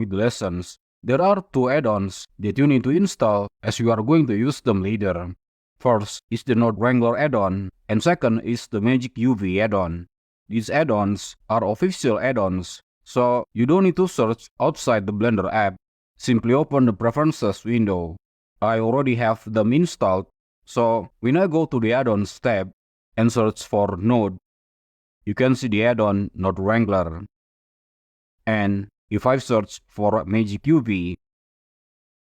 with the lessons, there are two add-ons that you need to install as you are going to use them later. First is the Node Wrangler add-on, and second is the Magic UV add-on. These add-ons are official add-ons, so you don't need to search outside the Blender app. Simply open the Preferences window. I already have them installed, so when I go to the Add-ons tab and search for Node, you can see the add-on Node Wrangler. And if I search for Magic UV,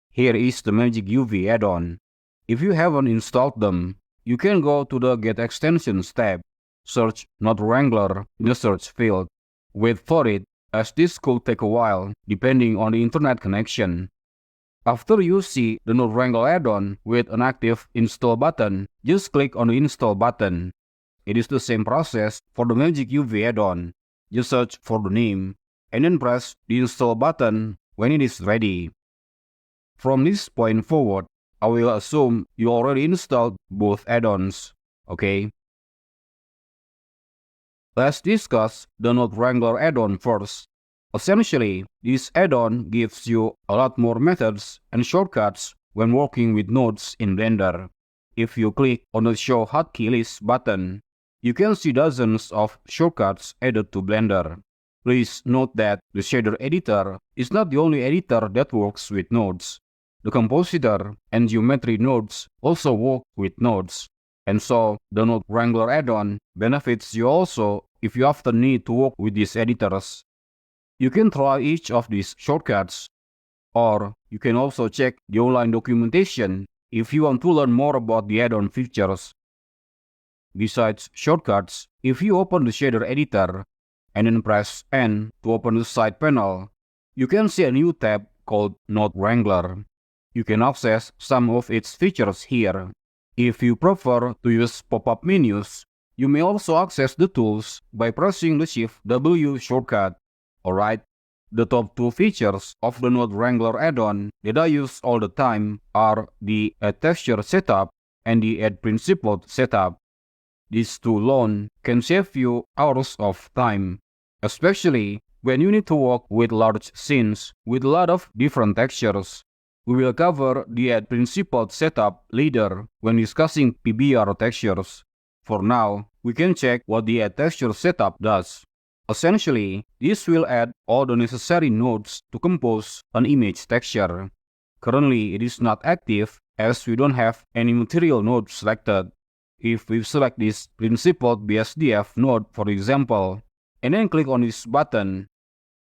here is the Magic UV add-on. If you haven't installed them, you can go to the Get Extensions tab, search Node Wrangler in the search field. Wait for it, as this could take a while depending on the internet connection. After you see the Node Wrangler add-on with an active install button, just click on the install button. It is the same process for the Magic UV add-on. Just search for the name, and then press the install button when it is ready. From this point forward, I will assume you already installed both add-ons, okay? Let's discuss the Node Wrangler add-on first. Essentially, this add-on gives you a lot more methods and shortcuts when working with nodes in Blender. If you click on the Show Hotkey List button, you can see dozens of shortcuts added to Blender. Please note that the shader editor is not the only editor that works with nodes. The compositor and geometry nodes also work with nodes. And so, the Node Wrangler add-on benefits you also if you often need to work with these editors. You can try each of these shortcuts, or you can also check the online documentation if you want to learn more about the add-on features. Besides shortcuts, if you open the shader editor and then press N to open the side panel, you can see a new tab called Node Wrangler. You can access some of its features here. If you prefer to use pop-up menus, you may also access the tools by pressing the Shift-W shortcut. Alright, the top two features of the Node Wrangler add-on that I use all the time are the Add Texture setup and the Add Principled setup. These two alone can save you hours of time, especially when you need to work with large scenes with a lot of different textures. We will cover the Add Principled setup later when discussing PBR textures. For now, we can check what the Add Texture setup does. Essentially, this will add all the necessary nodes to compose an image texture. Currently, it is not active as we don't have any material node selected. If we select this Principled BSDF node, for example, and then click on this button,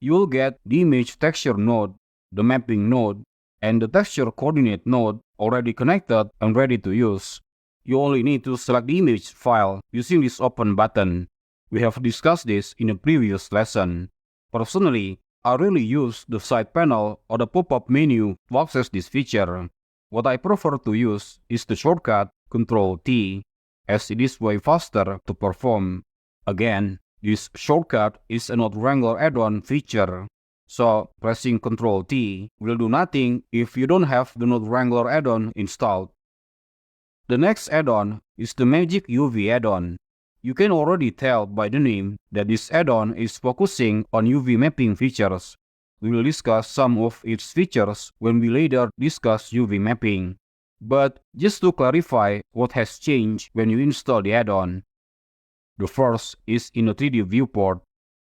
you will get the image texture node, the mapping node, and the texture coordinate node already connected and ready to use. You only need to select the image file using this open button. We have discussed this in a previous lesson. Personally, I really use the side panel or the pop-up menu to access this feature. What I prefer to use is the shortcut Ctrl-T, as it is way faster to perform. Again, this shortcut is a Node Wrangler add-on feature, so pressing Ctrl-T will do nothing if you don't have the Node Wrangler add-on installed. The next add-on is the Magic UV add-on. You can already tell by the name that this add-on is focusing on UV mapping features. We will discuss some of its features when we later discuss UV mapping. But just to clarify what has changed when you install the add-on. The first is in the 3D viewport.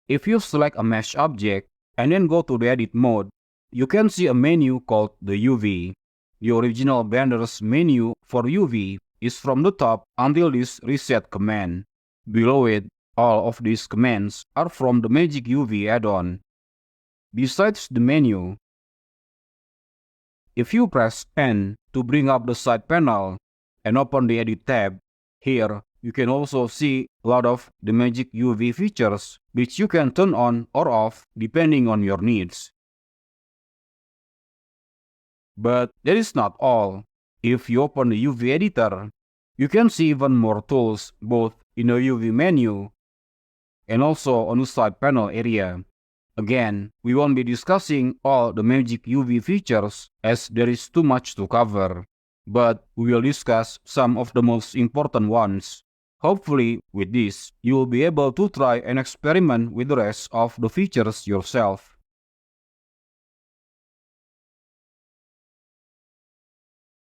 If you select a mesh object and then go to the edit mode, you can see a menu called the UV. The original Blender's menu for UV is from the top until this reset command. Below it, all of these commands are from the Magic UV add-on. Besides the menu, if you press N to bring up the side panel and open the Edit tab, here you can also see a lot of the Magic UV features which you can turn on or off depending on your needs. But that is not all. If you open the UV editor, you can see even more tools both in the UV menu and also on the side panel area. Again, we won't be discussing all the Magic UV features as there is too much to cover, but we will discuss some of the most important ones. Hopefully, with this, you will be able to try and experiment with the rest of the features yourself.